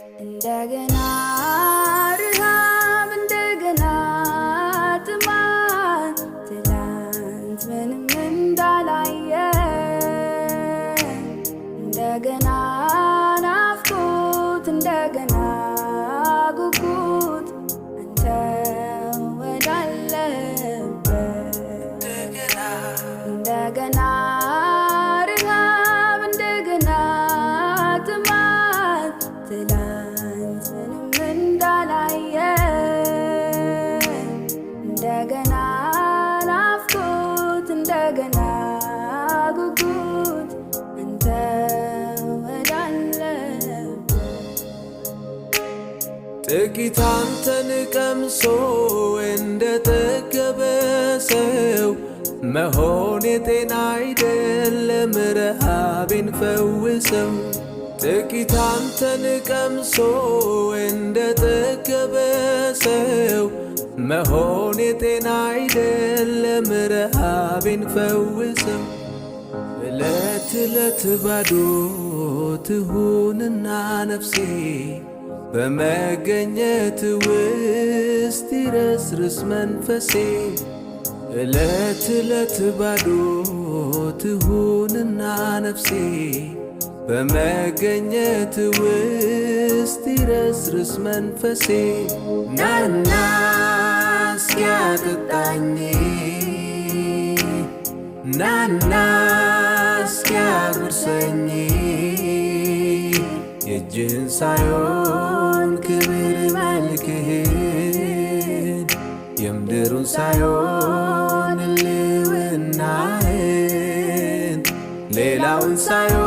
እንደገና ረሃብ እንደገና ጥማት ትላንት ምንም እንዳላየ እንደገና ናፍቆት እንደገና ጉጉት አንተ ወዳለበት እንደገና ረሃብ እንደገና ጥማት ትላንት ምንም እንዳላየ እንደገና ናፍቆት እንደገና ጉጉት አንተ ወዳለበት ጥቂት አንተን ቀምሶ እንደጠገበ ሰው መሆን የጤና አይደለም፣ ረሃቤን ፈውሰው። ጥቂት አንተን ቀምሶ እንደጠገበ ሰው መሆን የጤና አይደለም፣ ረሃቤን ፈውሰው። እለት እለት ባዶ ትሁንና ነፍሴ በመገኘት ውስጥ ይረስርስ መንፈሴ። እለት እለት ባዶ ትሁንና ነፍሴ በመገኘት ውስጥ ይረስርስ መንፈሴ። ናና እስኪያጠጣኝ ናና እስኪያጉርሰኝ የእጅህን ሳይሆን ክብር መልክህን የምድሩን ሳይሆን ልውናህን ሌላውን ሳይሆን